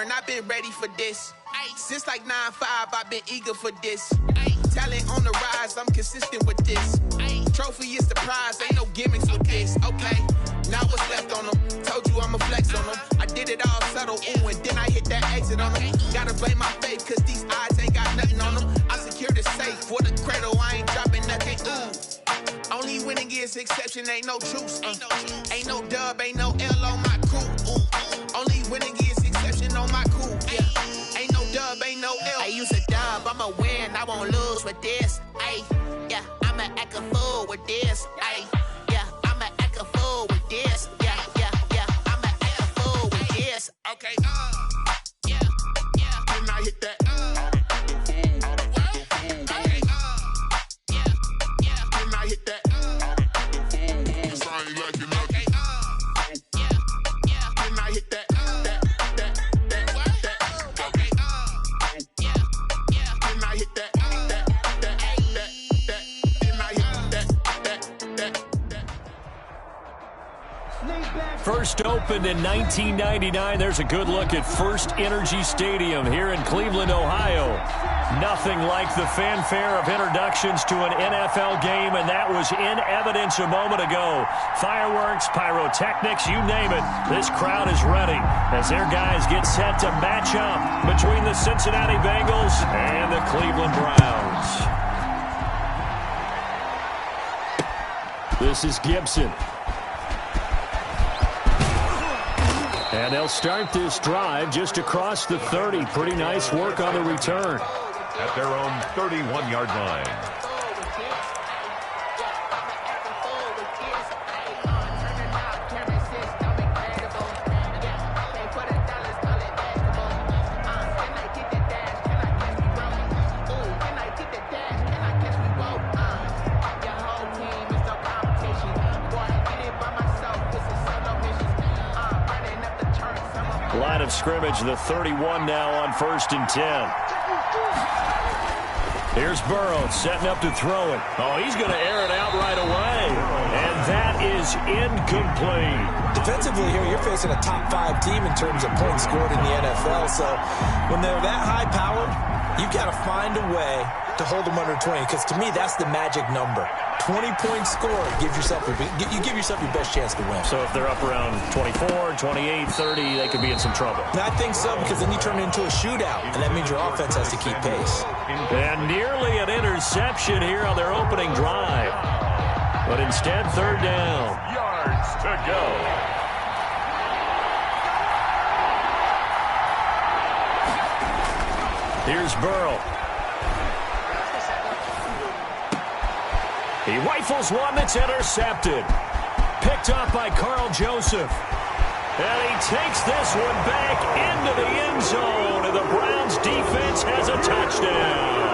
foreign, I've been ready for this. Since like 9-5, I've been eager for this. Talent on the rise, I'm consistent with this. Trophy is the prize, ain't no gimmicks with this. Okay, now what's left on them? Told you I'ma flex on them. I did it all subtle, ooh, and then I hit that exit on them. Gotta blame my faith, cause these eyes ain't got nothing on them. I secured the safe for the cradle, I ain't dropping nothing, ooh. Only winning is exception, ain't no truce. Ain't no dub, ain't no L on my crew. Ooh. Only winning is exception on my crew. Yeah. Ain't no dub, ain't no L. I use a dub, I'ma win, I won't lose with this. Ay, yeah, I'ma act a fool with this. Ay, yeah, I'ma act a fool with this. Yeah, yeah, yeah, I'ma act a fool with this. Okay, yeah, yeah. Then I hit that. First opened in 1999. There's a good look at First Energy Stadium here in Cleveland, Ohio. Nothing like the fanfare of introductions to an NFL game, and that was in evidence a moment ago. Fireworks, pyrotechnics, you name it. This crowd is ready as their guys get set to match up between the Cincinnati Bengals and the Cleveland Browns. This is Gibson. And they'll start this drive just across the 30. Pretty nice work on the return. At their own 31-yard line. Line of scrimmage, the 31 now on 1st and 10. Here's Burrow setting up to throw it. Oh, he's going to air it out right away. And that is incomplete. Defensively here, you're facing a top 5 team in terms of points scored in the NFL. So when they're that high-powered, you've got to find a way to hold them under 20. Because to me, that's the magic number. 20-point score gives yourself you give yourself your best chance to win. So if they're up around 24, 28, 30, they could be in some trouble. And I think so, because then you turn it into a shootout, and that means your offense has to keep pace. And nearly an interception here on their opening drive. But instead, 3rd down. Yards to go. Here's Burrow. He rifles one that's intercepted. Picked up by Carl Joseph. And he takes this one back into the end zone. And the Browns defense has a touchdown.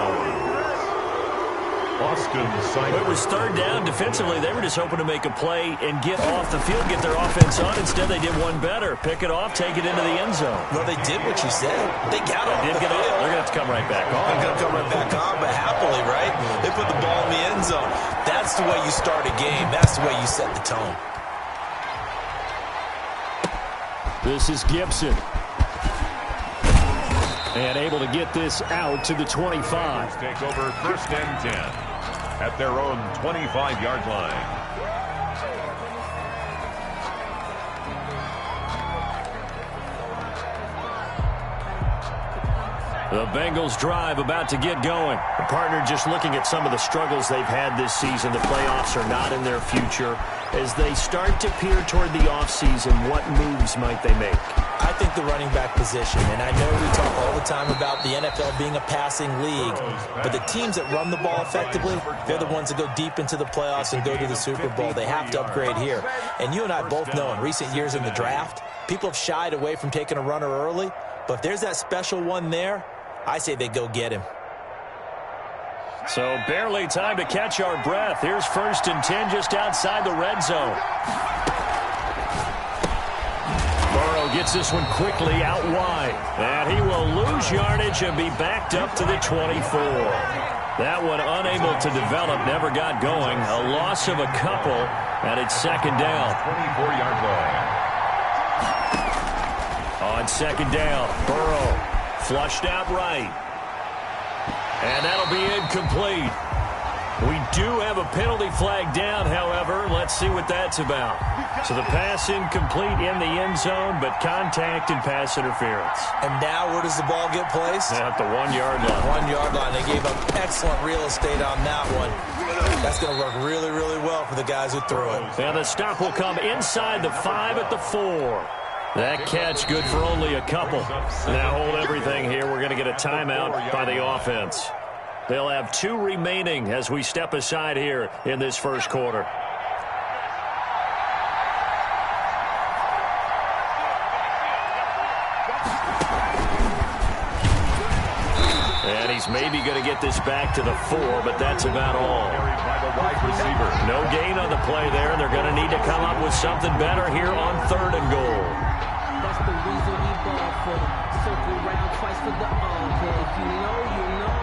It was 3rd down. Defensively, they were just hoping to make a play and get off the field, get their offense on. Instead, they did one better. Pick it off, take it into the end zone. Well, they did what you said. They got it. They did get off. They're going to have to come right back on. They're going to come right back on, but happily, right? They put the ball in the end zone. That's the way you start a game. That's the way you set the tone. This is Gibson. And able to get this out to the 25. Take over 1st and 10 at their own 25-yard line. The Bengals drive about to get going. The partner just looking at some of the struggles they've had this season. The playoffs are not in their future. As they start to peer toward the offseason, what moves might they make? I think the running back position, and I know we talk all the time about the NFL being a passing league, but the teams that run the ball effectively, they're the ones that go deep into the playoffs and go to the Super Bowl. They have to upgrade here. And you and I both know in recent years in the draft, people have shied away from taking a runner early, but if there's that special one there, I say they go get him. So barely time to catch our breath. Here's 1st and 10 just outside the red zone. Burrow gets this one quickly out wide. And he will lose yardage and be backed up to the 24. That one unable to develop, never got going. A loss of a couple, and it's 2nd down. 24-yard line. On second down, Burrow flushed out right. And that'll be incomplete. We do have a penalty flag down, however. Let's see what that's about. So the pass incomplete in the end zone, but contact and pass interference. And now where does the ball get placed? At the 1-yard line. 1-yard line. They gave up excellent real estate on that one. That's going to work really, really well for the guys who threw it. And the stop will come inside the 5 at the 4. That catch good for only a couple. Now hold everything here. We're going to get a timeout by the offense. They'll have 2 remaining as we step aside here in this first quarter. And he's maybe going to get this back to the 4, but that's about all. No gain on the play there, and they're going to need to come up with something better here on 3rd and goal. That's the reason we ball for the circle round twice for the if you know, you know.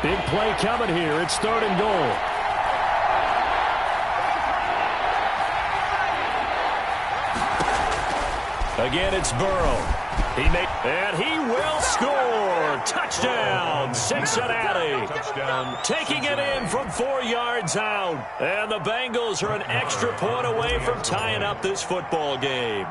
Big play coming here. It's 3rd and goal. Again, it's Burrow. And he will score. Touchdown, Cincinnati. Touchdown. Taking it in from 4 yards out. And the Bengals are an extra point away from tying up this football game.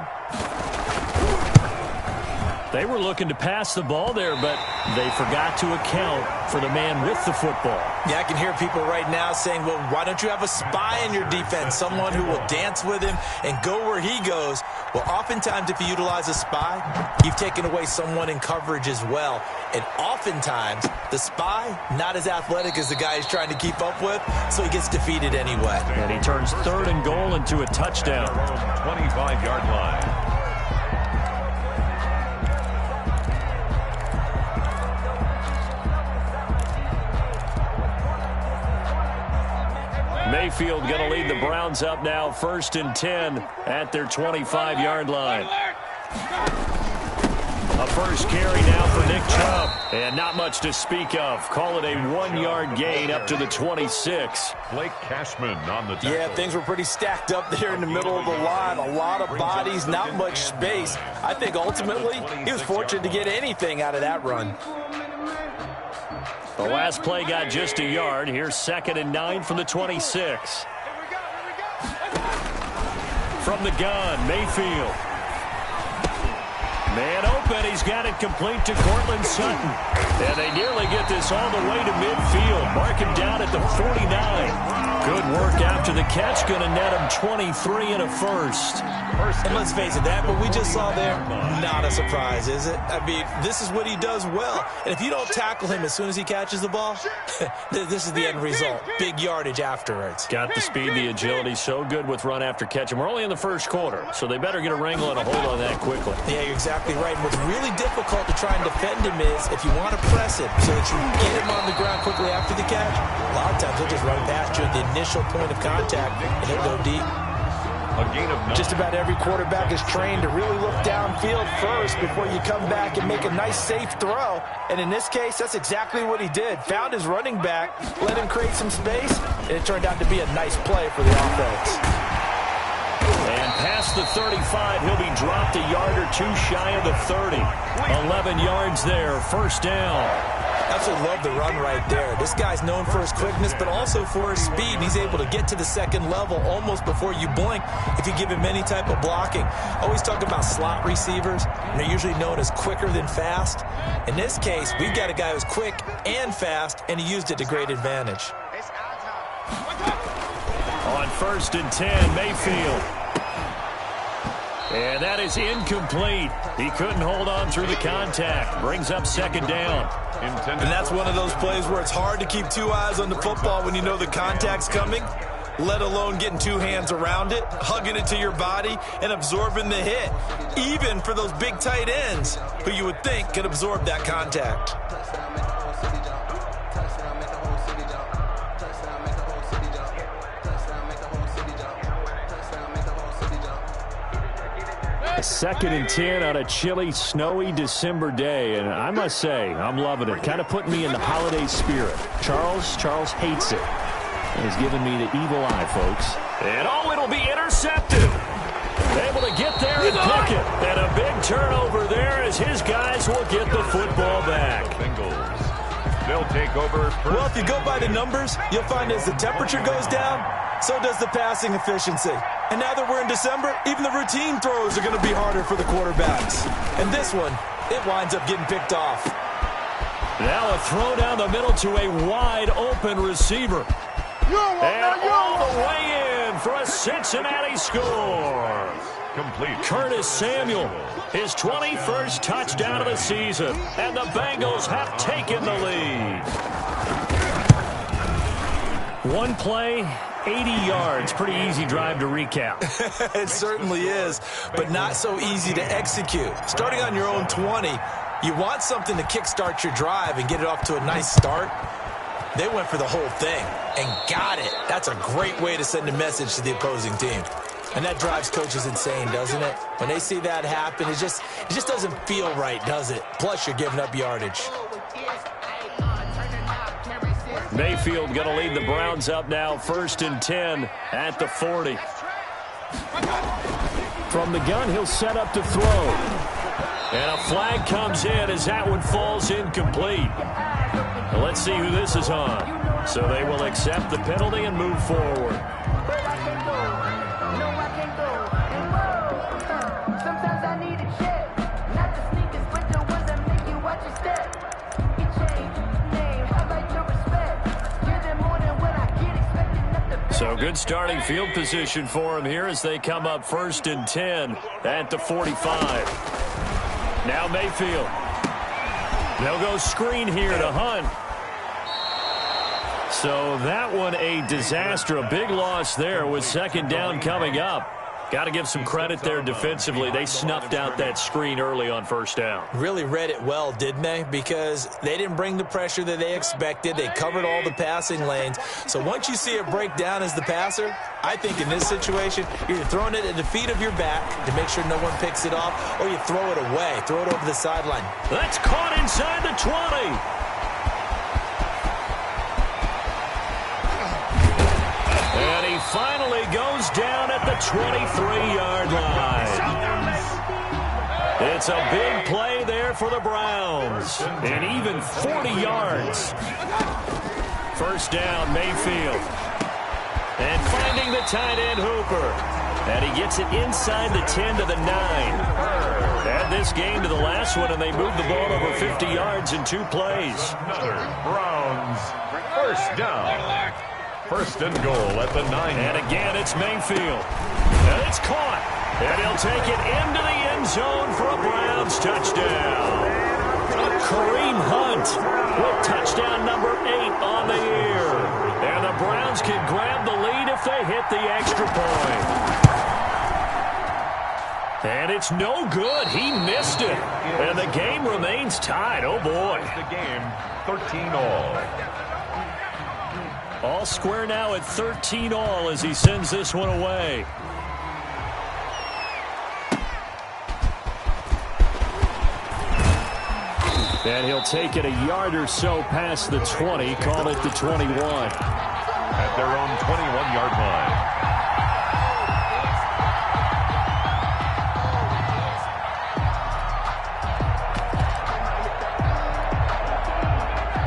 They were looking to pass the ball there, but they forgot to account for the man with the football. Yeah, I can hear people right now saying, well, why don't you have a spy in your defense, someone who will dance with him and go where he goes? Well, oftentimes if you utilize a spy, you've taken away someone in coverage as well. And oftentimes, the spy, not as athletic as the guy he's trying to keep up with, so he gets defeated anyway. And he turns 3rd and goal into a touchdown. 25-yard line. Mayfield going to lead the Browns up now, 1st and 10 at their 25-yard line. A first carry now for Nick Chubb. And not much to speak of. Call it a 1-yard gain up to the 26. Blake Cashman on the tackle. Yeah, things were pretty stacked up there in the middle of the line. A lot of bodies, not much space. I think ultimately he was fortunate to get anything out of that run. The last play got just a yard. Here's 2nd and 9 from the 26. From the gun, Mayfield. Man open. He's got it complete to Cortland Sutton. And they nearly get this all the way to midfield. Mark him down at the 49. Good work after the catch. Going to net him 23 and a first. And let's face it, that what we just saw there, not a surprise, is it? I mean, this is what he does well. And if you don't tackle him as soon as he catches the ball, this is the end result. Big yardage afterwards. Got the speed, the agility, so good with run after catch. And we're only in the first quarter, so they better get a wrangle and a hold on that quickly. Yeah, you're exactly right. And what's really difficult to try and defend him is if you want to press it so that you get him on the ground quickly after the catch, a lot of times he'll just run past you at the initial point of contact and he'll go deep. Just about every quarterback is trained to really look downfield first before you come back and make a nice, safe throw. And in this case, that's exactly what he did. Found his running back, let him create some space, and it turned out to be a nice play for the offense. And past the 35, he'll be dropped a yard or 2 shy of the 30. 11 yards there, 1st down. Absolutely love the run right there. This guy's known for his quickness, but also for his speed. And he's able to get to the 2nd level almost before you blink if you give him any type of blocking. Always talk about slot receivers, and they're usually known as quicker than fast. In this case, we've got a guy who's quick and fast, and he used it to great advantage. On 1st and 10, Mayfield. And that is incomplete. He couldn't hold on through the contact. Brings up 2nd down. And that's one of those plays where it's hard to keep 2 eyes on the football when you know the contact's coming, let alone getting 2 hands around it, hugging it to your body, and absorbing the hit, even for those big tight ends who you would think could absorb that contact. A 2nd and 10 on a chilly, snowy December day, and I must say, I'm loving it. Kind of putting me in the holiday spirit. Charles hates it. And he's giving me the evil eye, folks. And it'll be intercepted. Able to get there and pick it. And a big turnover there as his guys will get the football back. They'll take over first. Well, if you go by the numbers, you'll find as the temperature goes down, so does the passing efficiency. And now that we're in December, even the routine throws are going to be harder for the quarterbacks. And this one, it winds up getting picked off. Now a throw down the middle to a wide open receiver. And all the way in for a Cincinnati score. Complete. Curtis Samuel, his 21st touchdown of the season. And the Bengals have taken the lead. One play, 80 yards. Pretty easy drive to recap. It certainly is, but not so easy to execute. Starting on your own 20, you want something to kickstart your drive and get it off to a nice start. They went for the whole thing and got it. That's a great way to send a message to the opposing team. And that drives coaches insane, doesn't it? When they see that happen, it just doesn't feel right, does it? Plus, you're giving up yardage. Mayfield going to lead the Browns up now, 1st and 10 at the 40. From the gun, he'll set up to throw. And a flag comes in as that one falls incomplete. Well, let's see who this is on. So they will accept the penalty and move forward. So good starting field position for him here as they come up 1st and 10 at the 45. Now Mayfield. They'll go screen here to Hunt. So that one a disaster. A big loss there with 2nd down coming up. Got to give some credit there defensively. They snuffed out that screen early on 1st down. Really read it well, didn't they? Because they didn't bring the pressure that they expected. They covered all the passing lanes. So once you see it break down as the passer, I think in this situation, you're either throwing it at the feet of your back to make sure no one picks it off, or you throw it away, throw it over the sideline. That's caught inside the 20. And he finally goes down at the 23-yard line. It's a big play there for the Browns. And even 40 yards. 1st down, Mayfield. And finding the tight end, Hooper. And he gets it inside the 10 to the 9. Add this game to the last one, and they moved the ball over 50 yards in 2 plays. Another Browns 1st down. 1st and goal at the 9. And again, it's Mayfield. And it's caught. And he'll take it into the end zone for a Browns touchdown. Kareem Hunt with touchdown number 8 on the year. And the Browns can grab the lead if they hit the extra point. And it's no good. He missed it. And the game remains tied. Oh, boy. The game 13-all. All square now at 13-all as he sends this one away. And he'll take it a yard or so past the 20, call it the 21. At their own 21-yard line.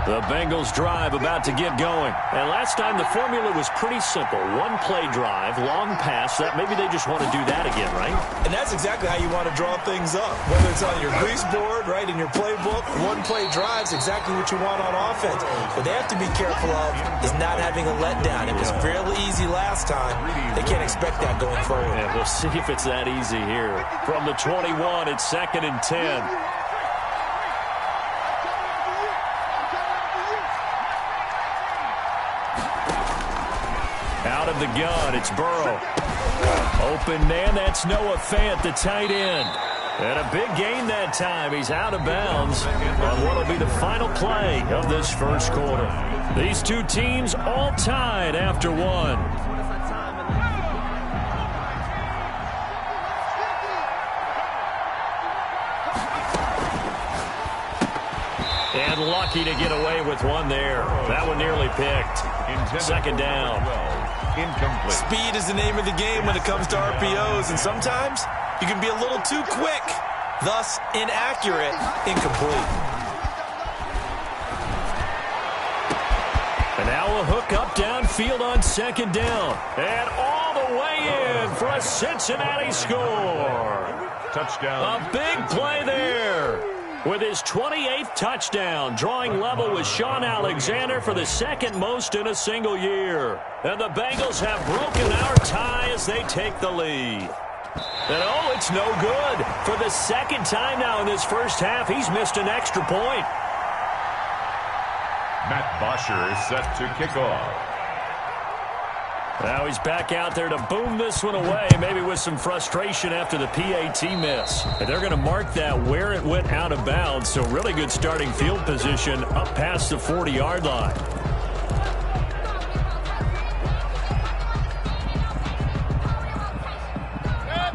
The Bengals drive about to get going. And last time the formula was pretty simple. 1-play drive, long pass. That maybe they just want to do that again, right? And that's exactly how you want to draw things up. Whether it's on your grease board, right, in your playbook, 1-play drive's exactly what you want on offense. What they have to be careful of is not having a letdown. It was fairly easy last time. They can't expect that going forward. And we'll see if it's that easy here. From the 21, it's 2nd and 10. Out of the gun, it's Burrow. Open man, that's Noah Fant, the tight end. And a big gain that time. He's out of bounds on what will be the final play of this 1st quarter. These 2 teams all tied after 1. And lucky to get away with one there. That one nearly picked. 2nd down. Incomplete. Speed is the name of the game when it comes to RPOs, and sometimes you can be a little too quick, thus inaccurate, incomplete. And now a hook up downfield on second down. And all the way in for a Cincinnati score. Touchdown. A big play there. With his 28th touchdown, drawing level with Sean Alexander for the second most in a single year. And the Bengals have broken our tie as they take the lead. And oh, it's no good. For the second time now in this first half, he's missed an extra point. Matt Bosher is set to kick off. Now he's back out there to boom this one away, maybe with some frustration after the PAT miss. And they're going to mark that where it went out of bounds, so really good starting field position up past the 40-yard line.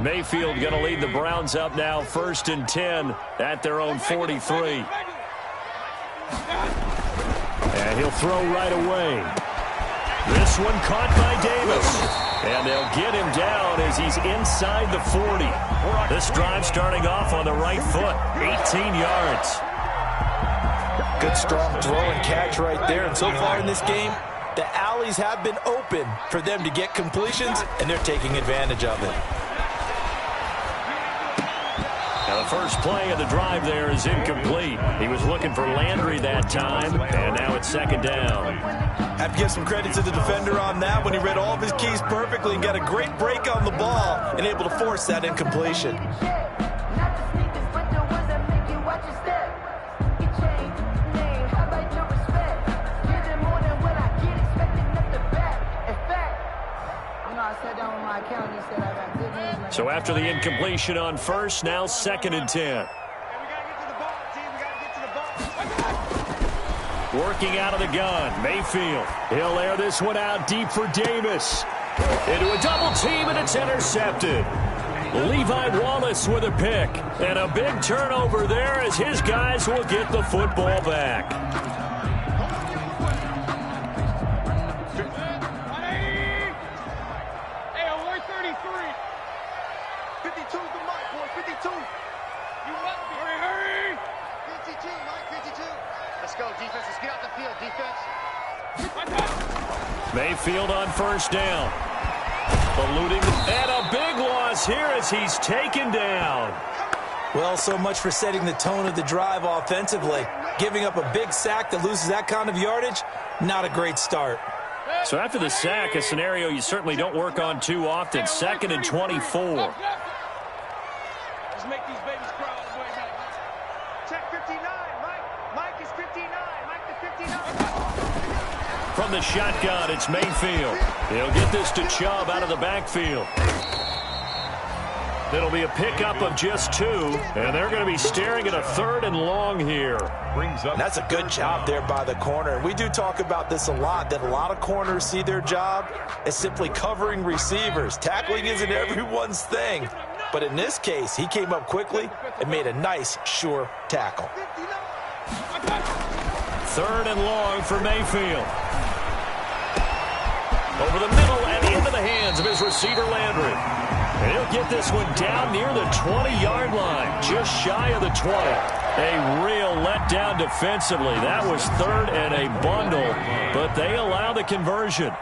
Mayfield going to lead the Browns up now, 1st and 10 at their own 43. And he'll throw right away. This one caught by Davis. And they'll get him down as he's inside the 40. This drive starting off on the right foot. 18 yards. Good strong throw and catch right there. And so far in this game, the alleys have been open for them to get completions, and they're taking advantage of it. Now the first play of the drive there is incomplete. He was looking for Landry that time, and now it's second down. Have to give some credit to the defender on that when he read all of his keys perfectly and got a great break on the ball and able to force that incompletion. So after the incompletion on first, now 2nd and 10. Working out of the gun, Mayfield. He'll air this one out deep for Davis. Into a double team, and it's intercepted. Levi Wallace with a pick. And a big turnover there as his guys will get the football back. Mayfield on first down. Eluding, and a big loss here as he's taken down. Well, so much for setting the tone of the drive offensively. Giving up a big sack that loses that kind of yardage, not a great start. So after the sack, a scenario you certainly don't work on too often. 2nd and 24. Let's make these babies cry all the way back. Check 59, Mike. Mike is 59. Mike the 59. From the shotgun, it's Mayfield. He'll get this to Chubb out of the backfield. It'll be a pickup of just 2, and they're going to be staring at a 3rd and long here. That's a good job there by the corner. We do talk about this a lot, that a lot of corners see their job as simply covering receivers. Tackling isn't everyone's thing. But in this case, he came up quickly and made a nice, sure tackle. 3rd and long for Mayfield. Over the middle and into the hands of his receiver, Landry. And he'll get this one down near the 20-yard line, just shy of the 20. A real letdown defensively. That was 3rd and a bundle, but they allow the conversion.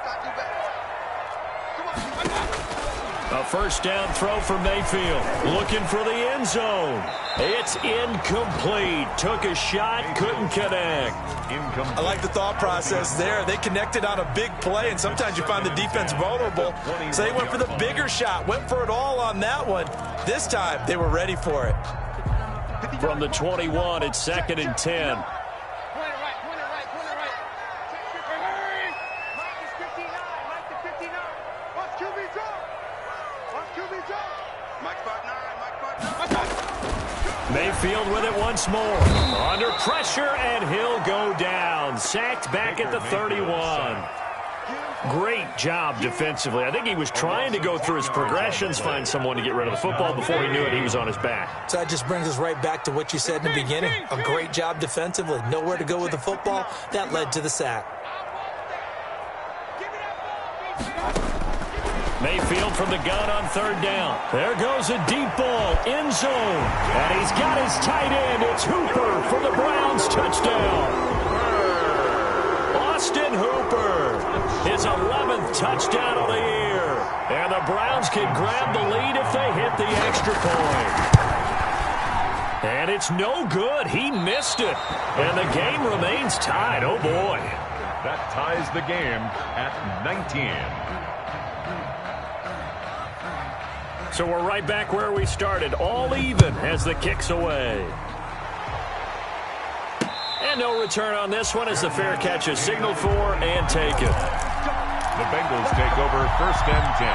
A first down throw for Mayfield. Looking for the end zone. It's incomplete. Took a shot, couldn't connect. I like the thought process there. They connected on a big play, and sometimes you find the defense vulnerable. So they went for the bigger shot, went for it all on that one. This time, they were ready for it. From the 21, it's 2nd and 10. Mayfield with it once more. Under pressure, and he'll go down. Sacked back at the 31. Great job defensively. I think he was trying to go through his progressions, find someone to get rid of the football. Before he knew it, he was on his back. So that just brings us right back to what you said in the beginning. A great job defensively. Nowhere to go with the football. That led to the sack. Mayfield from the gun on third down. There goes a deep ball, end zone. And he's got his tight end. It's Hooper for the Browns, touchdown. Austin Hooper, his 11th touchdown of the year. And the Browns can grab the lead if they hit the extra point. And it's no good. He missed it. And the game remains tied. Oh, boy. That ties the game at 19. So we're right back where we started. All even as the kick's away. And no return on this one as the fair catch is signaled for and taken. The Bengals take over 1st and 10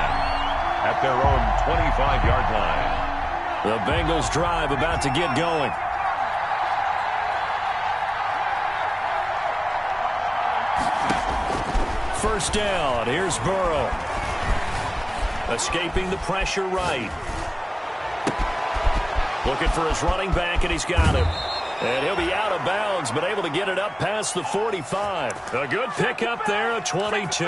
at their own 25-yard line. The Bengals drive about to get going. First down. Here's Burrow. Escaping the pressure right. Looking for his running back, and he's got him. And he'll be out of bounds, but able to get it up past the 45. A good pickup there, a 22.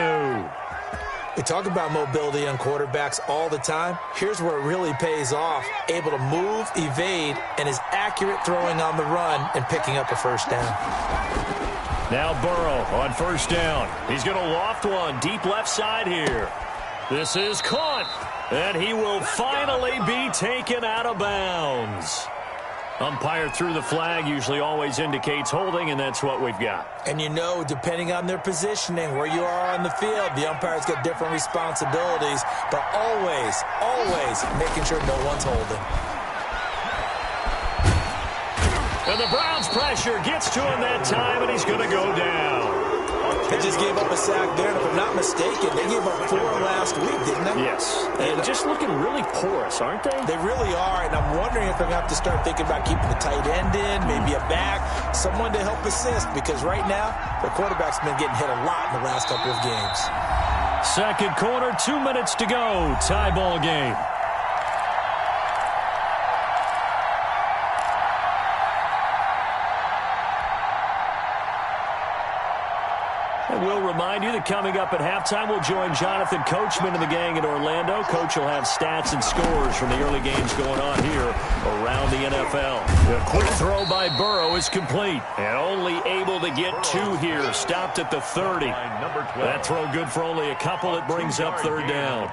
We talk about mobility on quarterbacks all the time. Here's where it really pays off. Able to move, evade, and is accurate throwing on the run and picking up a first down. Now Burrow on first down. He's going to loft one deep left side here. This is caught, and he will finally be taken out of bounds. Umpire threw the flag, usually always indicates holding, and that's what we've got. And you know, depending on their positioning, where you are on the field, the umpire's got different responsibilities, but always, always making sure no one's holding. And the Browns pressure gets to him that time, and he's going to go down. They just gave up a sack there, and if I'm not mistaken, they gave up 4 last week, didn't they? Yes. And just looking really porous, aren't they? They really are, and I'm wondering if they're going to have to start thinking about keeping the tight end in, maybe a back, someone to help assist, because right now, their quarterback's been getting hit a lot in the last couple of games. Second quarter, 2 minutes to go. Tie ball game. And we'll remind you that coming up at halftime, we'll join Jonathan Coachman and the gang in Orlando. Coach will have stats and scores from the early games going on here around the NFL. The quick throw by Burrow is complete. And only able to get 2 here. Stopped at the 30. That throw good for only a couple. It brings up third down.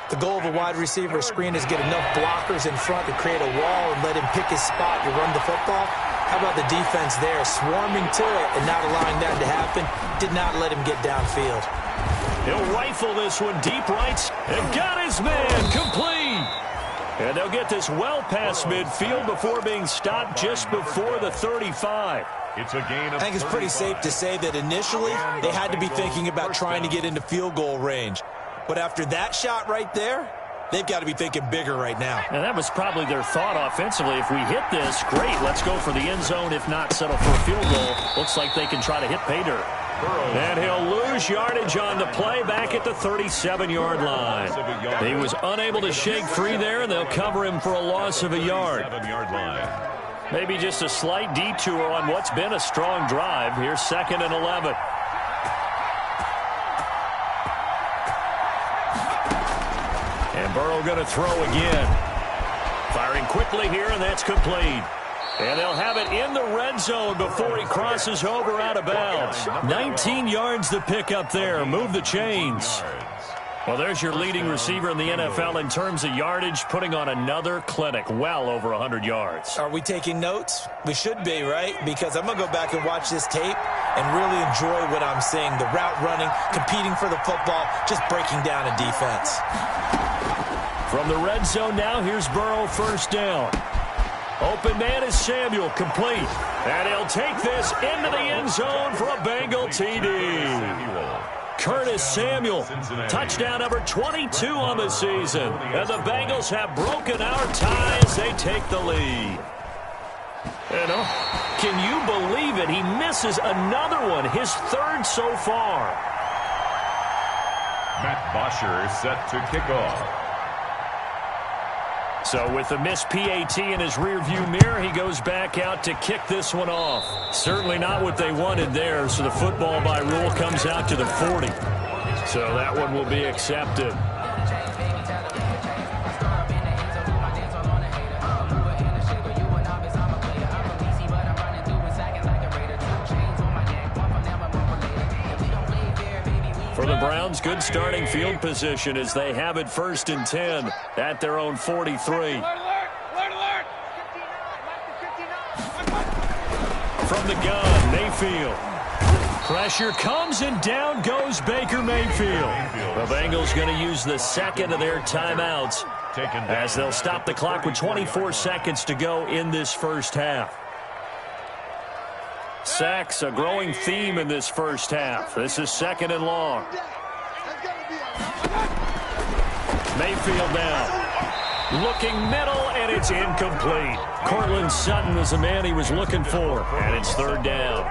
The goal of a wide receiver screen is get enough blockers in front to create a wall and let him pick his spot to run the football. How about the defense there, swarming to it and not allowing that to happen? Did not let him get downfield. He'll rifle this one deep right. And got his man complete. And they'll get this well past midfield before being stopped just before the 35. It's a gain of I think it's pretty safe to say that initially they had to be thinking about trying to get into field goal range. But after that shot right there, they've got to be thinking bigger right now. And that was probably their thought offensively. If we hit this, great. Let's go for the end zone. If not, settle for a field goal. Looks like they can try to hit pay dirt. And he'll lose yardage on the play back at the 37-yard line. He was unable to shake free there, and they'll cover him for a loss of a yard. Maybe just a slight detour on what's been a strong drive. Here's 2nd and 11. And Burrow going to throw again. Firing quickly here, and that's complete. And they'll have it in the red zone before he crosses over out of bounds. 19 yards to pick up there. Move the chains. Well, there's your leading receiver in the NFL in terms of yardage, putting on another clinic, well over 100 yards. Are we taking notes? We should be, right? Because I'm going to go back and watch this tape and really enjoy what I'm seeing. The route running, competing for the football, just breaking down a defense. From the red zone now, here's Burrow, first down. Open man is Samuel, complete. And he'll take this into the end zone for a Bengal TD. Curtis Samuel, touchdown number 22 on the season. And the Bengals have broken our tie as they take the lead. And can you believe it? He misses another one, his 3rd so far. Matt Bosher is set to kick off. So with the missed PAT in his rearview mirror, he goes back out to kick this one off. Certainly not what they wanted there, so the football by rule comes out to the 40. So that one will be accepted. Browns good starting field position as they have it 1st and 10 at their own 43. From the gun, Mayfield. Pressure comes and down goes Baker Mayfield. The Bengals going to use the second of their timeouts as they'll stop the clock with 24 seconds to go in this first half. Sacks, a growing theme in this first half. This is 2nd and long. Mayfield down. Looking middle, and it's incomplete. Cortland Sutton was the man he was looking for, and it's 3rd down.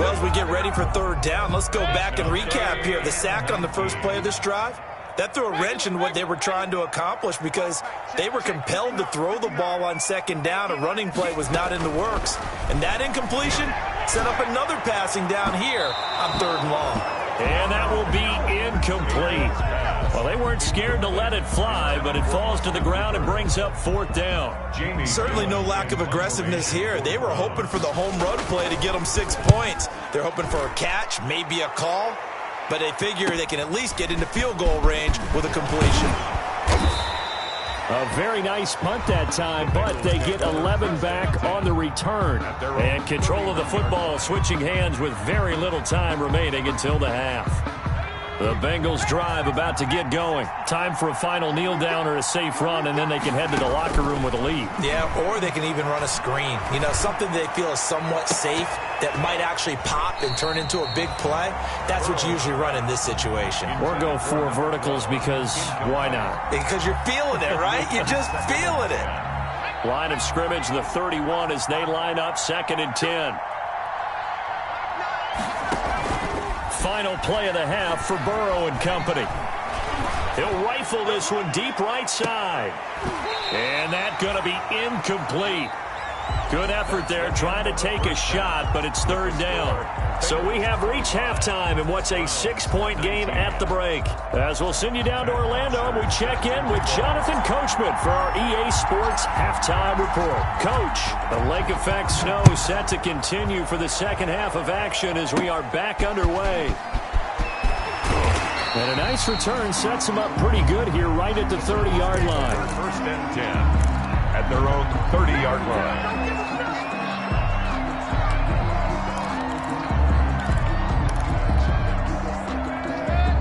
Well, as we get ready for 3rd down, let's go back and recap here. The sack on the first play of this drive, that threw a wrench in what they were trying to accomplish because they were compelled to throw the ball on 2nd down. A running play was not in the works. And that incompletion set up another passing down here on 3rd and long. And that will be incomplete. Well, they weren't scared to let it fly, but it falls to the ground and brings up 4th down. Certainly no lack of aggressiveness here. They were hoping for the home run play to get them 6 points. They're hoping for a catch, maybe a call, but they figure they can at least get into field goal range with a completion. A very nice punt that time, but they get 11 back on the return. And control of the football switching hands with very little time remaining until the half. The Bengals drive about to get going. Time for a final kneel down or a safe run, and then they can head to the locker room with a lead. Yeah, or they can even run a screen. You know, something they feel is somewhat safe that might actually pop and turn into a big play. That's what you usually run in this situation. Or go 4 verticals because why not? Because you're feeling it, right? You're just feeling it. Line of scrimmage, the 31 as they line up 2nd and 10. Final play of the half for Burrow and company. He'll rifle this one deep right side. And that's going to be incomplete. Good effort there trying to take a shot, but it's 3rd down. So we have reached halftime in what's a 6-point game at the break. As we'll send you down to Orlando, and we check in with Jonathan Coachman for our EA Sports Halftime Report. Coach, the lake effect snow set to continue for the second half of action as we are back underway. And a nice return sets them up pretty good here right at the 30-yard line. 1st and 10 at their own 30-yard line.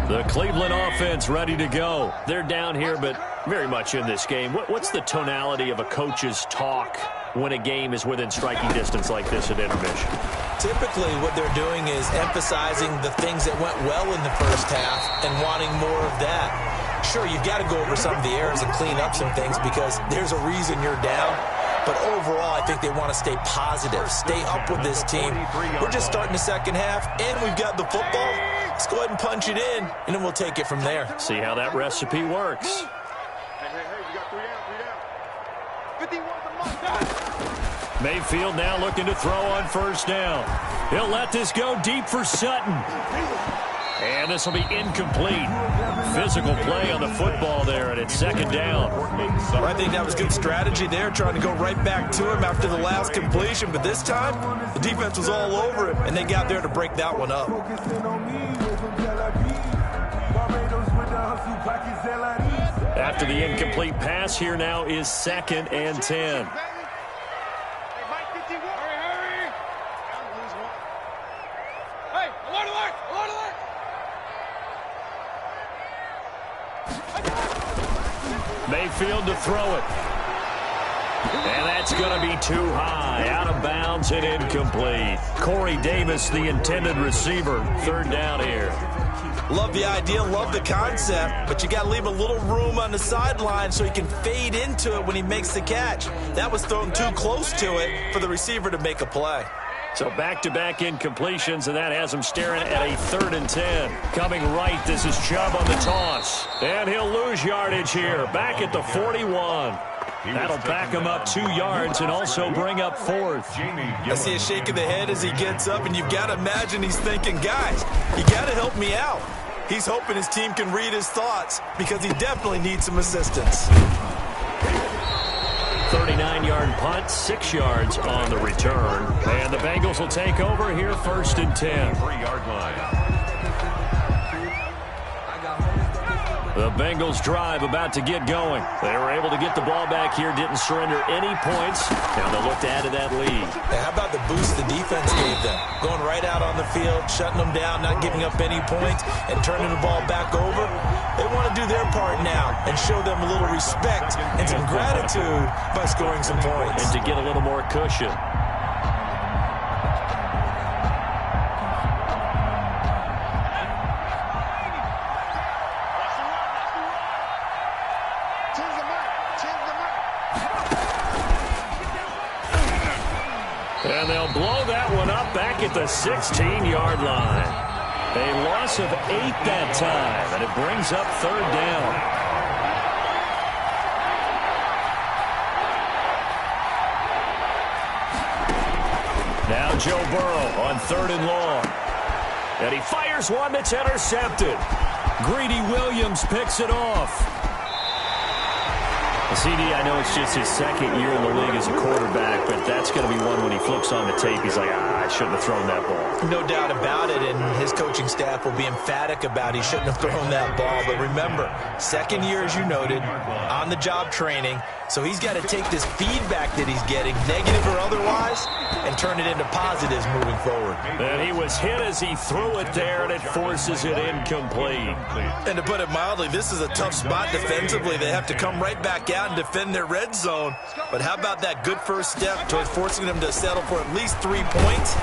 The Cleveland offense ready to go. They're down here, but very much in this game. What's the tonality of a coach's talk when a game is within striking distance like this at intermission? Typically, what they're doing is emphasizing the things that went well in the first half and wanting more of that. Sure, you've got to go over some of the errors and clean up some things because there's a reason you're down. But overall, I think they want to stay positive, stay up with this team. We're just starting the second half, and we've got the football. Let's go ahead and punch it in, and then we'll take it from there. See how that recipe works. Hey, you got 3 down. 51 to Mayfield now looking to throw on 1st down. He'll let this go deep for Sutton. And this will be incomplete. Physical play on the football there, and it's 2nd down. Well, I think that was good strategy there, trying to go right back to him after the last completion. But this time, the defense was all over it, and they got there to break that one up. After the incomplete pass, here now is 2nd and 10. Mayfield to throw it. And that's going to be too high. Out of bounds and incomplete. Corey Davis, the intended receiver. 3rd down here. Love the idea, love the concept, but you got to leave a little room on the sideline so he can fade into it when he makes the catch. That was thrown too close to it for the receiver to make a play. So back-to-back incompletions, and that has him staring at a 3rd and 10. Coming right, this is Chubb on the toss. And he'll lose yardage here, back at the 41. That'll back him up 2 yards and also bring up 4th. I see a shake of the head as he gets up, and you've got to imagine he's thinking, guys, you got to help me out. He's hoping his team can read his thoughts because he definitely needs some assistance. 39-yard punt, 6 yards on the return. And the Bengals will take over here 1st and 10. 3-yard line. The Bengals drive about to get going. They were able to get the ball back here, didn't surrender any points. Now they'll look to add to that lead. Hey, how about the boost the defense gave them? Going right out on the field, shutting them down, not giving up any points, and turning the ball back over. They want to do their part now and show them a little respect and some gratitude by scoring some points. And to get a little more cushion. And they'll blow that one up back at the 16-yard line. A loss of 8 that time, and it brings up 3rd down. Now Joe Burrow on 3rd and long. And he fires one that's intercepted. Greedy Williams picks it off. CD, I know it's just his 2nd year in the league as a quarterback, but that's going to be one when he flips on the tape, he's like, I shouldn't have thrown that ball. No doubt about it, and his coaching staff will be emphatic about he shouldn't have thrown that ball. But remember, 2nd year, as you noted, on-the-job training, so he's got to take this feedback that he's getting, negative or otherwise, and turn it into positives moving forward. And he was hit as he threw it there, and it forces it incomplete. And to put it mildly, this is a tough spot defensively. They have to come right back out and defend their red zone. But how about that good first step towards forcing them to settle for at least 3 points?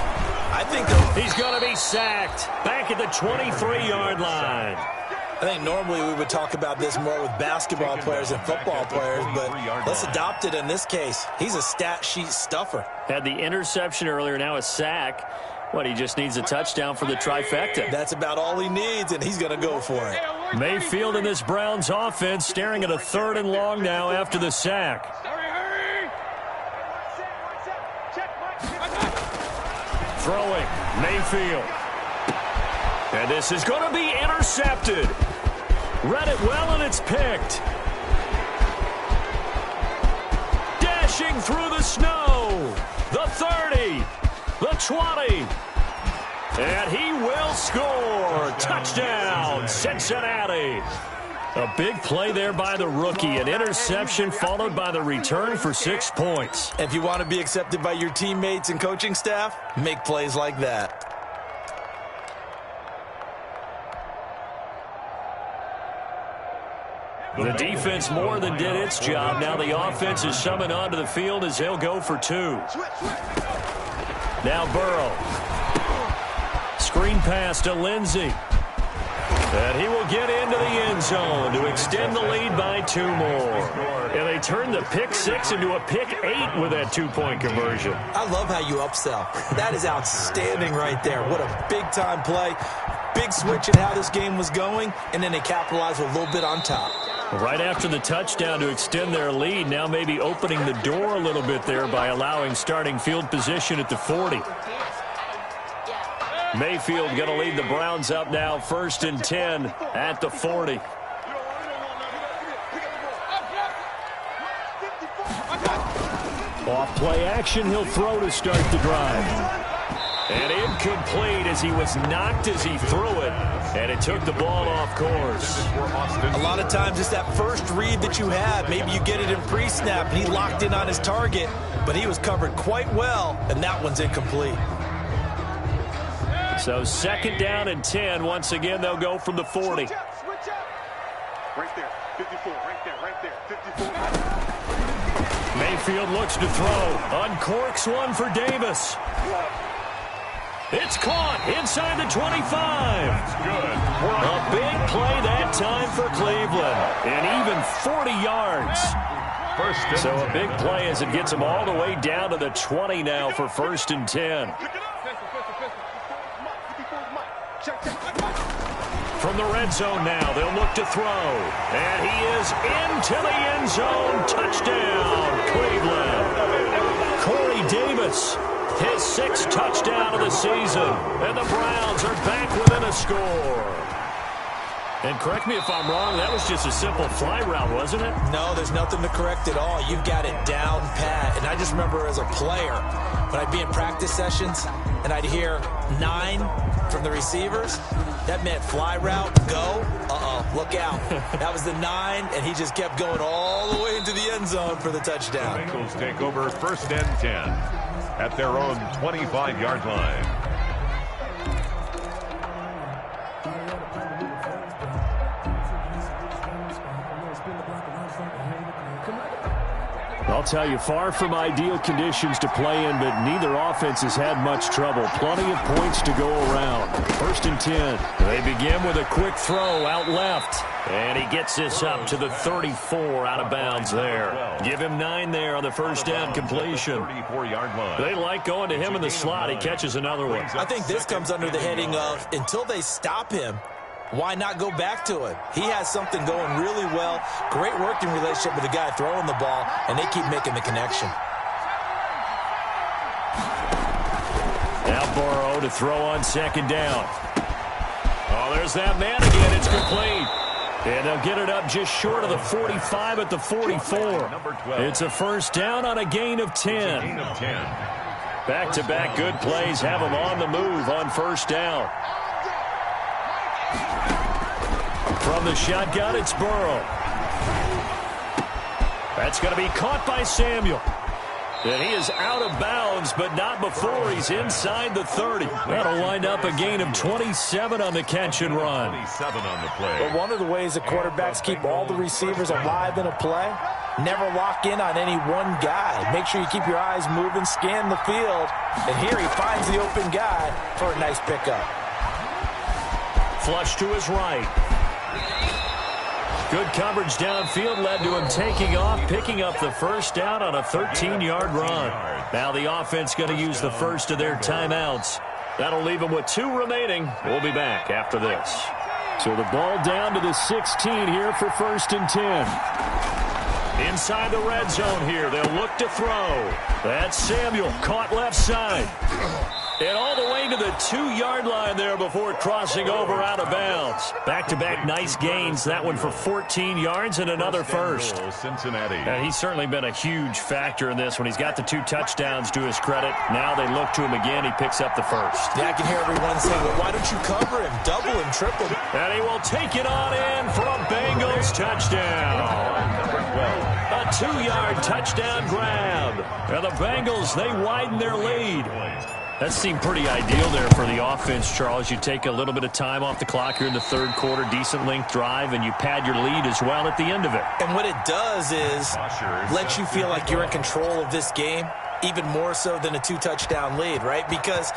I think he's going to be sacked back at the 23-yard line. I think normally we would talk about this more with basketball players and football players, but let's adopt it in this case. He's a stat sheet stuffer. Had the interception earlier, now a sack. What, he just needs a touchdown for the trifecta. That's about all he needs, and he's going to go for it. Mayfield and this Browns offense staring at a 3rd and long now after the sack. Throwing, Mayfield. And this is going to be intercepted. Read it well, and it's picked. Dashing through the snow. The 30. The 20. And he will score. Touchdown, Cincinnati. A big play there by the rookie. An interception followed by the return for 6 points. If you want to be accepted by your teammates and coaching staff, make plays like that. The defense more than did its job. Now the offense is summoned onto the field as they'll go for 2. Now Burrow. Screen pass to Lindsey. And he will get into the end zone to extend the lead by 2 more. And they turn the pick 6 into a pick 8 with that 2-point conversion. I love how you upsell. That is outstanding right there. What a big-time play. Big switch in how this game was going, and then they capitalized with a little bit on top. Right after the touchdown to extend their lead, now maybe opening the door a little bit there by allowing starting field position at the 40. Mayfield going to lead the Browns up now, 1st and 10 at the 40. Off play action, he'll throw to start the drive. And incomplete as he was knocked as he threw it. And it took the ball off course. A lot of times it's that first read that you have. Maybe you get it in pre-snap and he locked in on his target, but he was covered quite well, and that one's incomplete. So 2nd down and 10. Once again, they'll go from the 40. Right there, 54, right there, 54. Mayfield looks to throw. Uncorks one for Davis. It's caught inside the 25. Good. A big play that time for Cleveland. And even 40 yards. So a big play as it gets them all the way down to the 20 now for 1st and 10. From the red zone now, they'll look to throw. And he is into the end zone. Touchdown, Cleveland. Corey Davis, his 6th touchdown of the season. And the Browns are back within a score. And correct me if I'm wrong, that was just a simple fly route, wasn't it? No, there's nothing to correct at all. You've got it down pat. And I just remember as a player, when I'd be in practice sessions and I'd hear 9, from the receivers. That meant fly route, go. Look out. That was the 9, and he just kept going all the way into the end zone for the touchdown. The Bengals take over 1st and 10 at their own 25-yard line. I'll tell you, far from ideal conditions to play in, but neither offense has had much trouble. Plenty of points to go around. 1st and 10. They begin with a quick throw out left. And he gets this up to the 34 out of bounds there. Give him 9 there on the 1st down completion. They like going to him in the slot. He catches another one. I think this comes under the heading of until they stop him, why not go back to it? He has something going really well. Great working relationship with the guy throwing the ball, and they keep making the connection. Now Burrow to throw on 2nd down. Oh, there's that man again. It's complete. And they'll get it up just short of the 45 at the 44. It's a 1st down on a gain of 10. Back-to-back good plays have them on the move on 1st down. From the shotgun, it's Burrow. That's going to be caught by Samuel. And he is out of bounds, but not before he's inside the 30. That'll wind up a gain of 27 on the catch and run. 27 on the play. But one of the ways that quarterbacks keep all the receivers alive in a play, never lock in on any one guy. Make sure you keep your eyes moving, scan the field. And here he finds the open guy for a nice pickup. Flush to his right. Good coverage downfield led to him taking off, picking up the 1st down on a 13-yard run. Now the offense going to use the first of their timeouts. That'll leave them with 2 remaining. We'll be back after this. So the ball down to the 16 here for 1st and 10. Inside the red zone here. They'll look to throw. That's Samuel, caught left side. And all the way to the 2-yard line there before crossing over out of bounds. Back-to-back nice gains. That one for 14 yards and another first. Cincinnati. And he's certainly been a huge factor in this one. He's got the 2 touchdowns to his credit. Now they look to him again. He picks up the first. Yeah, I can hear everyone saying, well, why don't you cover him? Double him, triple him. And he will take it on in for a Bengals touchdown. A 2-yard touchdown grab. And the Bengals, they widen their lead. That seemed pretty ideal there for the offense, Charles. You take a little bit of time off the clock here in the 3rd quarter, decent length drive, and you pad your lead as well at the end of it. And what it does is let you feel like you're in control of this game, even more so than a 2-touchdown lead, right? Because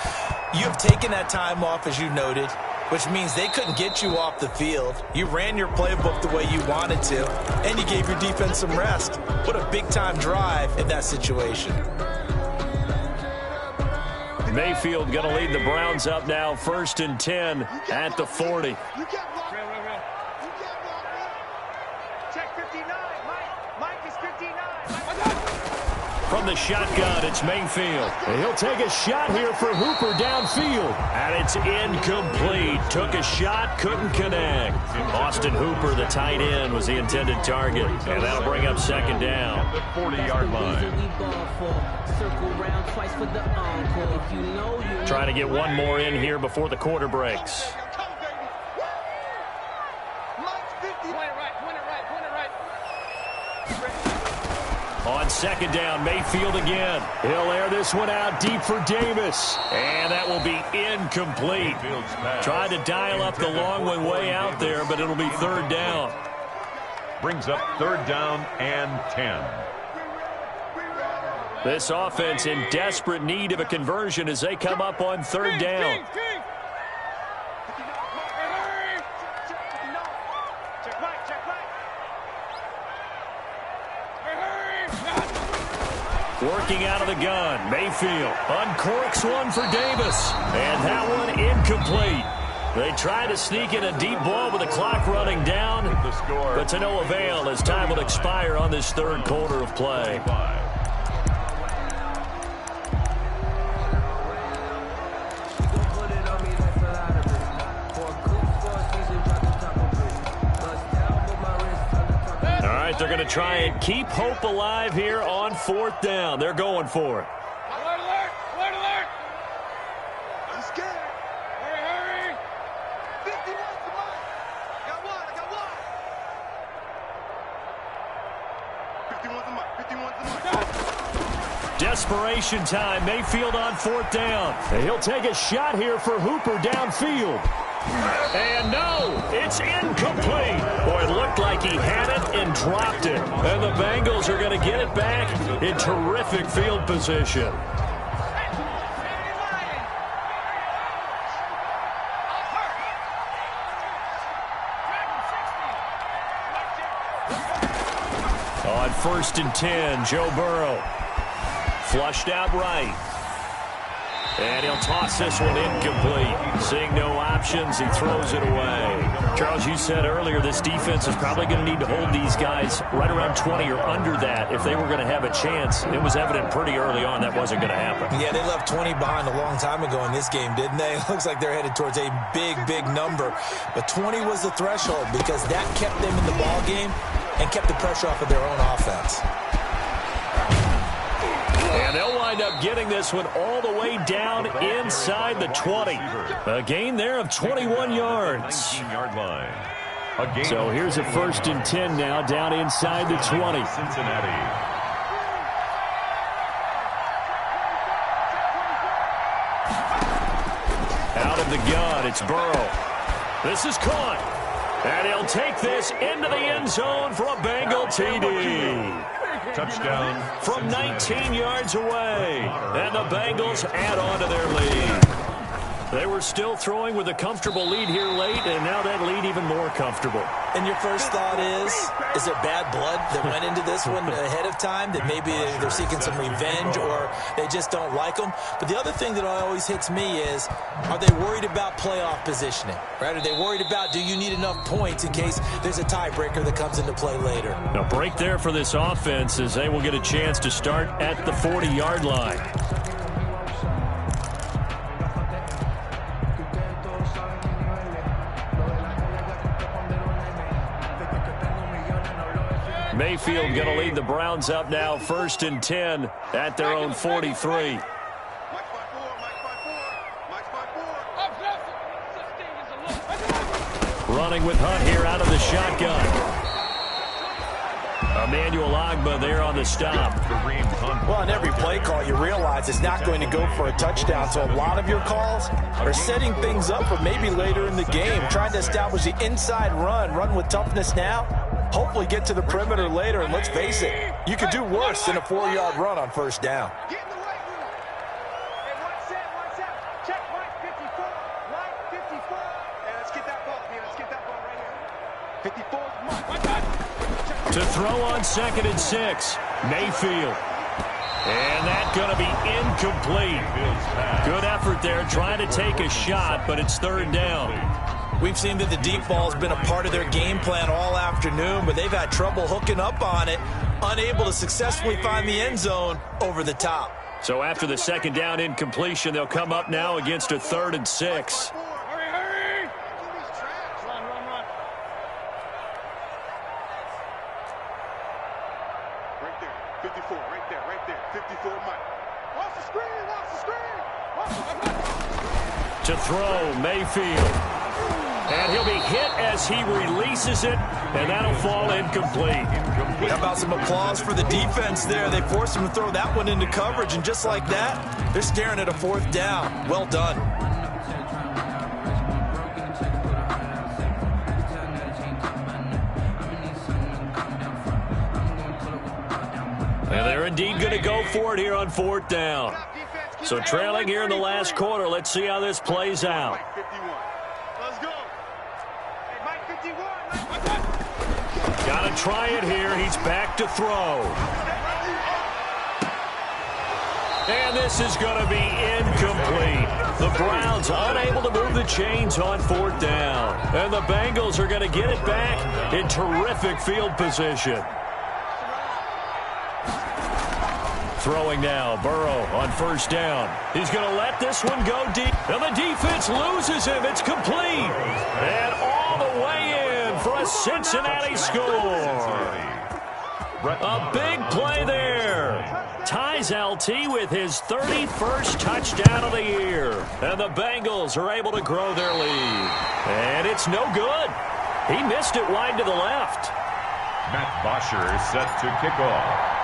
you've taken that time off, as you noted, which means they couldn't get you off the field. You ran your playbook the way you wanted to, and you gave your defense some rest. What a big-time drive in that situation. Mayfield going to lead the Browns up now, 1st and 10 at the 40. Check 59. Mike is 59. From the shotgun, it's Mayfield. And he'll take a shot here for Hooper downfield. And it's incomplete. Took a shot, couldn't connect. Austin Hooper, the tight end, was the intended target. And that'll bring up 2nd down. The 40-yard line. Trying to get one more in here before the quarter breaks. On 2nd down, Mayfield again. He'll air this one out deep for Davis. And that will be incomplete. Tried to dial up the long one way out there, but it'll be 3rd down. Brings up 3rd down and 10. This offense in desperate need of a conversion as they come up on 3rd down. Working out of the gun, Mayfield uncorks one for Davis. And that one incomplete. They try to sneak in a deep ball with the clock running down, but to no avail as time will expire on this 3rd quarter of play. They're going to try and keep hope alive here on 4th down. They're going for it. Alert, alert, alert, alert. He's scared. Hurry, hurry. Desperation time. Mayfield on 4th down. And he'll take a shot here for Hooper downfield. And no, it's incomplete. Boy, it looked like he had it and dropped it. And the Bengals are going to get it back in terrific field position. On 1st and 10, Joe Burrow. Flushed out right. And he'll toss this one incomplete. Seeing no options, he throws it away. Charles, you said earlier this defense is probably going to need to hold these guys right around 20 or under that if they were going to have a chance. It was evident pretty early on that wasn't going to happen. Yeah, they left 20 behind a long time ago in this game, didn't they? It looks like they're headed towards a big, big number. But 20 was the threshold because that kept them in the ball game and kept the pressure off of their own offense. And they'll wind up getting this one all the way down inside the 20. A gain there of 21 yards. 19-yard line. So here's a 1st and 10 now down inside the 20. Cincinnati. Out of the gun, it's Burrow. This is caught. And he'll take this into the end zone for a Bengal TD. Touchdown. From 19 yards away. And the Bengals add on to their lead. They were still throwing with a comfortable lead here late, and now that lead even more comfortable. And your first thought is there bad blood that went into this one ahead of time, that maybe they're seeking some revenge or they just don't like them? But the other thing that always hits me is, are they worried about playoff positioning? Right? Are they worried about, do you need enough points in case there's a tiebreaker that comes into play later? A break there for this offense as they will get a chance to start at the 40-yard line. Mayfield going to lead the Browns up now, 1st and 10 at their own 43. Running with Hunt here out of the shotgun. Emmanuel Ogbah there on the stop. Well, on every play call, you realize it's not going to go for a touchdown, so a lot of your calls are setting things up for maybe later in the game, trying to establish the inside run with toughness now, hopefully get to the perimeter later, and let's face it, you could do worse than a 4-yard run on 1st down. To throw on 2nd and 6, Mayfield. And that's going to be incomplete. Good effort there trying to take a shot, but it's 3rd down. We've seen that the deep ball has been a part of their game plan all afternoon, but they've had trouble hooking up on it, unable to successfully find the end zone over the top. So after the 2nd down incompletion, they'll come up now against a 3rd and 6. To throw, Mayfield. And he'll be hit as he releases it, and that'll fall incomplete. How about some applause for the defense there? They forced him to throw that one into coverage, and just like that, they're staring at a 4th down. Well done. And they're indeed going to go for it here on 4th down. So trailing here in the last quarter, let's see how this plays out. Got to try it here. He's back to throw. And this is going to be incomplete. The Browns unable to move the chains on 4th down. And the Bengals are going to get it back in terrific field position. Throwing now, Burrow on 1st down. He's going to let this one go deep. And the defense loses him. It's complete. And all the way in for a Cincinnati score. A big play there. Ties LT with his 31st touchdown of the year. And the Bengals are able to grow their lead. And it's no good. He missed it wide to the left. Matt Bosher is set to kick off.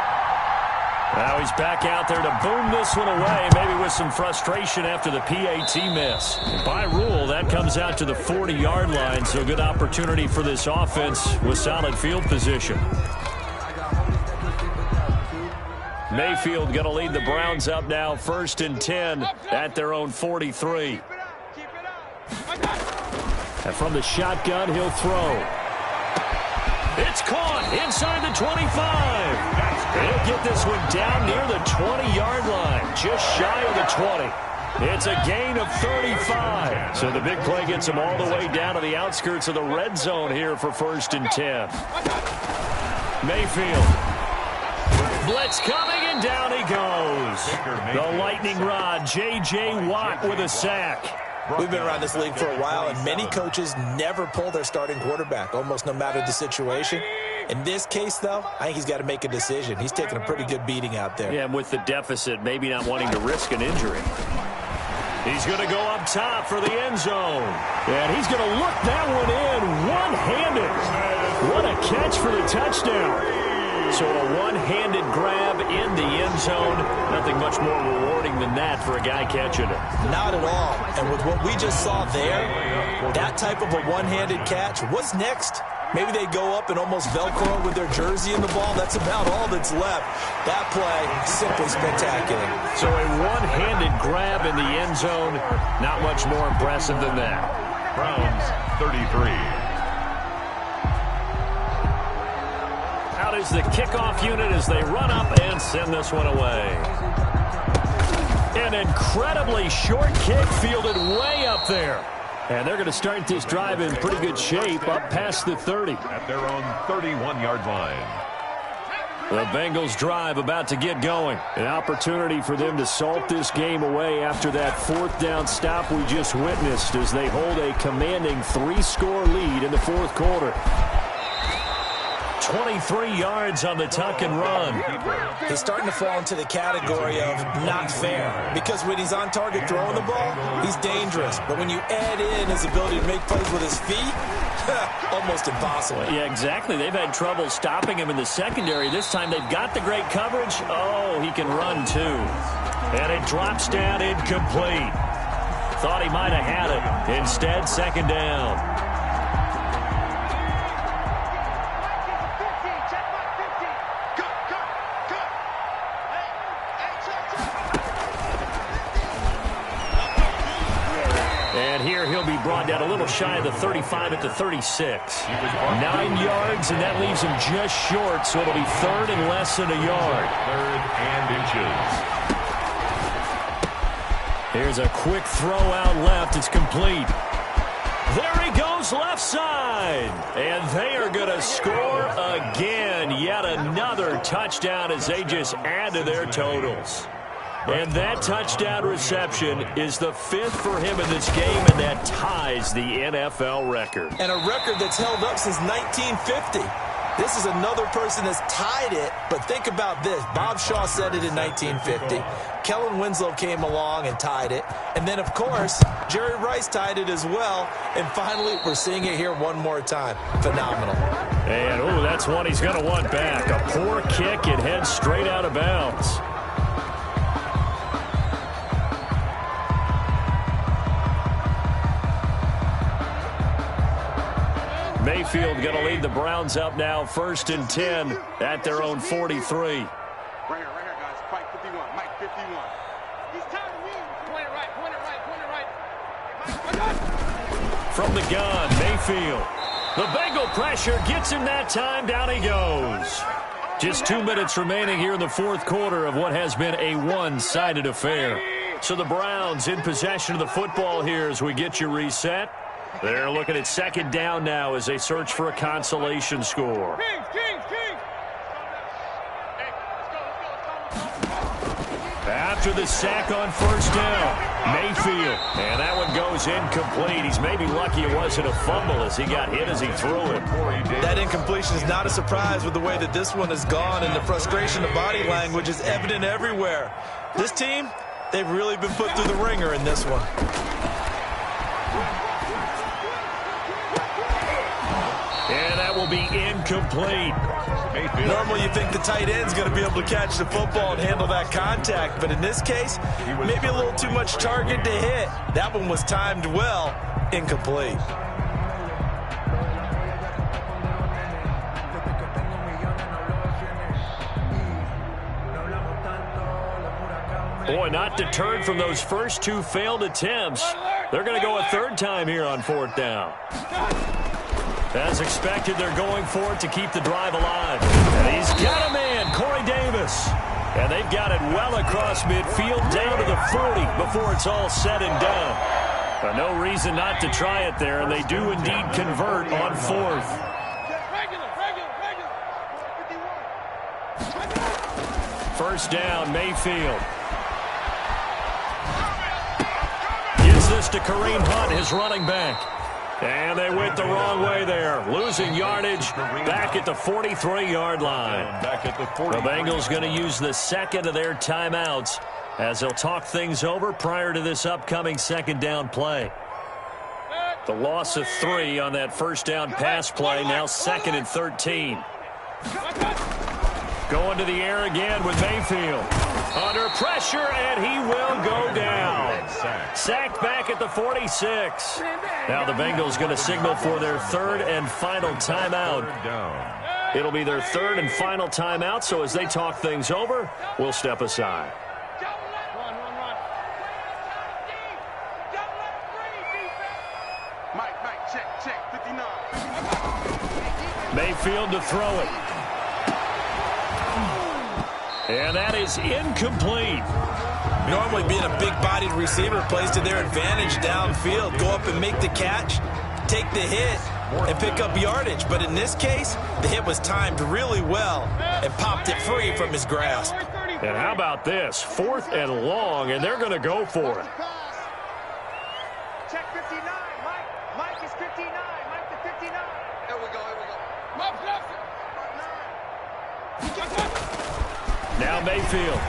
Now he's back out there to boom this one away, maybe with some frustration after the PAT miss. By rule, that comes out to the 40-yard line, so good opportunity for this offense with solid field position. Mayfield going to lead the Browns up now, 1st and 10 at their own 43. And from the shotgun, he'll throw. It's caught inside the 25. He'll get this one down near the 20-yard line, just shy of the 20. It's a gain of 35. So the big play gets him all the way down to the outskirts of the red zone here for 1st and 10. Mayfield. Blitz coming, and down he goes. The lightning rod, J.J. Watt with a sack. We've been around this league for a while, and many coaches never pull their starting quarterback, almost no matter the situation. In this case, though, I think he's got to make a decision. He's taking a pretty good beating out there. Yeah, and with the deficit, maybe not wanting to risk an injury. He's going to go up top for the end zone. And he's going to look that one in one-handed. What a catch for the touchdown. So a one-handed grab in the end zone. Nothing much more rewarding than that for a guy catching it. Not at all. And with what we just saw there, that type of a one-handed catch, what's next? Maybe they go up and almost Velcro with their jersey in the ball. That's about all that's left. That play, simply spectacular. So a one-handed grab in the end zone, not much more impressive than that. Browns 33. Out is the kickoff unit as they run up and send this one away. An incredibly short kick fielded way up there. And they're going to start this drive in pretty good shape up past the 30. At their own 31-yard line. The Bengals drive about to get going. An opportunity for them to salt this game away after that 4th down stop we just witnessed as they hold a commanding 3-score lead in the 4th quarter. 23 yards on the tuck and run. He's starting to fall into the category of not fair, because when he's on target throwing the ball, he's dangerous. But when you add in his ability to make plays with his feet, almost impossible. Yeah, exactly. They've had trouble stopping him in the secondary. This time they've got the great coverage. Oh, he can run too. And it drops down incomplete. Thought he might have had it. Instead, 2nd down. And here he'll be brought down a little shy of the 35 at the 36. 9 yards, and that leaves him just short, so it'll be 3rd and less than a yard. 3rd and inches. Here's a quick throw out left. It's complete. There he goes left side. And they are going to score again. Yet another touchdown as they just add to their totals. And that touchdown reception is the 5th for him in this game, and that ties the NFL record. And a record that's held up since 1950. This is another person that's tied it, but think about this. Bob Shaw said it in 1950. Kellen Winslow came along and tied it. And then, of course, Jerry Rice tied it as well. And finally, we're seeing it here one more time. Phenomenal. And, oh, that's one he's going to want back. A poor kick. It heads straight out of bounds. Mayfield going to lead the Browns up now, 1st and 10 at their own 43. Right here, guys. Mike 51. Mike 51. He's telling me. Point it right. From the gun, Mayfield. The Bengal pressure gets him that time. Down he goes. Just 2 minutes remaining here in the 4th quarter of what has been a one-sided affair. So the Browns in possession of the football here as we get you reset. They're looking at 2nd down now as they search for a consolation score. After the sack on 1st down, Mayfield. And that one goes incomplete. He's maybe lucky it wasn't a fumble as he got hit as he threw it. That incompletion is not a surprise with the way that this one has gone, and the frustration of body language is evident everywhere. This team, they've really been put through the ringer in this one. And that will be incomplete. Normally you think the tight end's going to be able to catch the football and handle that contact, but in this case, maybe a little too much target to hit. That one was timed well, incomplete. Boy, not deterred from those first two failed attempts. They're going to go a third time here on 4th down. As expected, they're going for it to keep the drive alive. And he's got a man, Corey Davis. And they've got it well across midfield down to the 40 before it's all said and done. But no reason not to try it there, and they do indeed convert on 4th. First down, Mayfield. Gives this to Kareem Hunt, his running back. And they went the wrong way there, losing yardage back at the 43-yard line. The Bengals going to use the second of their timeouts as they'll talk things over prior to this upcoming second down play. The loss of 3 on that first down pass play, now 2nd and 13. Going to the air again with Mayfield. Under pressure, and he will go down. Sacked back at the 46. Now the Bengals going to signal for their 3rd and final timeout. It'll be their 3rd and final timeout, so as they talk things over, we'll step aside. Mike, check, 59. Mayfield to throw it. And that is incomplete. Normally being a big-bodied receiver plays to their advantage downfield. Go up and make the catch, take the hit, and pick up yardage. But in this case, the hit was timed really well and popped it free from his grasp. And how about this? 4th and long, and they're going to go for it. Check 59. Mike is 59. Mike to 59. Here we go. Now Mayfield.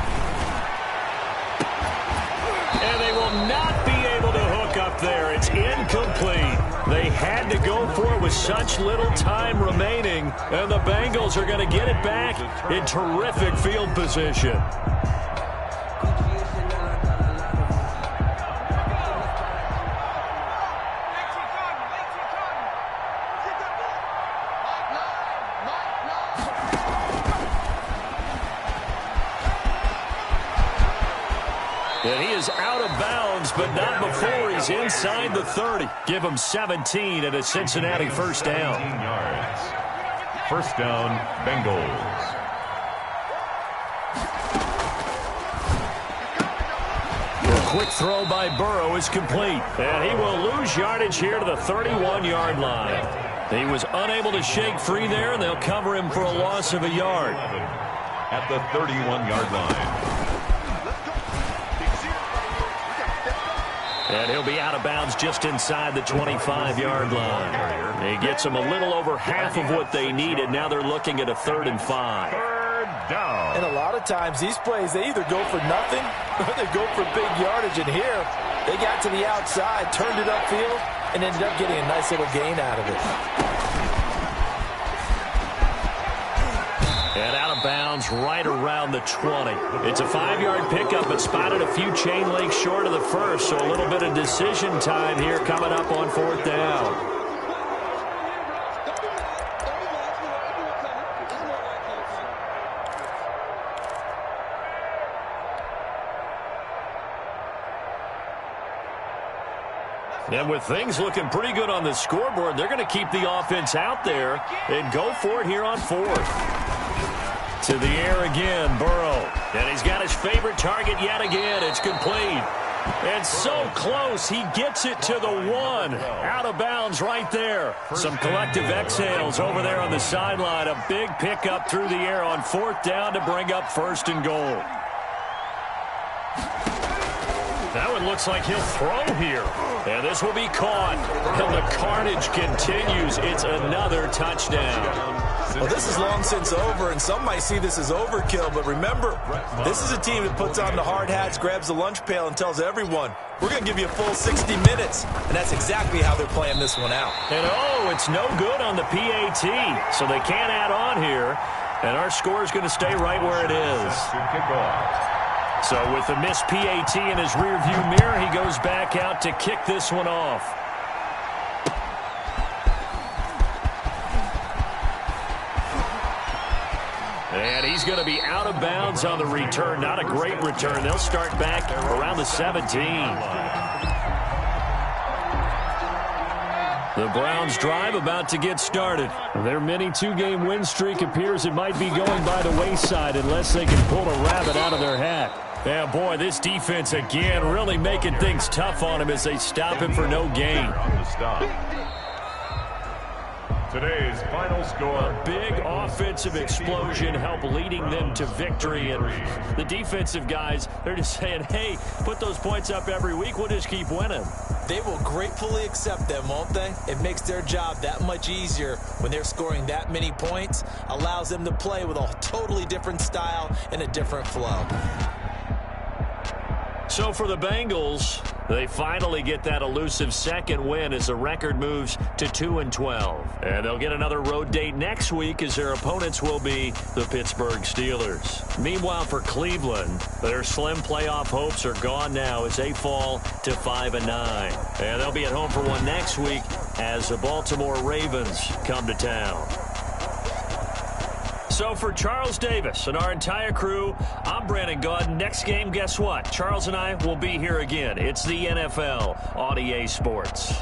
And they will not be able to hook up there. It's incomplete. They had to go for it with such little time remaining, and the Bengals are going to get it back in terrific field position. And he is out of bounds, but not before he's inside the 30. Give him 17 at a Cincinnati first down. Yards. First down, Bengals. The quick throw by Burrow is complete. And he will lose yardage here to the 31-yard line. He was unable to shake free there, and they'll cover him for a loss of a yard. At the 31-yard line. And he'll be out of bounds just inside the 25-yard line. He gets them a little over half of what they needed. Now they're looking at a 3rd and 5. Third down. And a lot of times these plays, they either go for nothing or they go for big yardage. And here, they got to the outside, turned it upfield, and ended up getting a nice little gain out of it. And out of bounds right around the 20. It's a 5-yard pickup, but spotted a few chain links short of the first, so a little bit of decision time here coming up on 4th down. And with things looking pretty good on the scoreboard, they're going to keep the offense out there and go for it here on 4th. To the air again, Burrow. And he's got his favorite target yet again. It's complete. And so close, he gets it to the 1. Out of bounds right there. Some collective exhales over there on the sideline. A big pickup through the air on 4th down to bring up 1st and goal. Now it looks like he'll throw here. And this will be caught. And the carnage continues. It's another touchdown. Well, this is long since over, and some might see this as overkill, but remember, this is a team that puts on the hard hats, grabs the lunch pail, and tells everyone, we're going to give you a full 60 minutes, and that's exactly how they're playing this one out. And, it's no good on the PAT, so they can't add on here, and our score is going to stay right where it is. So with the missed PAT in his rearview mirror, he goes back out to kick this one off. And he's going to be out of bounds on the return. Not a great return. They'll start back around the 17. The Browns drive about to get started. Their mini two-game win streak appears it might be going by the wayside unless they can pull a rabbit out of their hat. Yeah, boy, this defense again really making things tough on him as they stop him for no gain. Today's final score. A big offensive explosion helped leading them to victory. And the defensive guys, they're just saying, hey, put those points up every week. We'll just keep winning. They will gratefully accept them, won't they? It makes their job that much easier when they're scoring that many points. Allows them to play with a totally different style and a different flow. So for the Bengals, they finally get that elusive second win as the record moves to 2-12. And they'll get another road date next week as their opponents will be the Pittsburgh Steelers. Meanwhile, for Cleveland, their slim playoff hopes are gone now as they fall to 5-9. And they'll be at home for one next week as the Baltimore Ravens come to town. So for Charles Davis and our entire crew, I'm Brandon Gaudin. Next game, guess what? Charles and I will be here again. It's the NFL on EA Sports.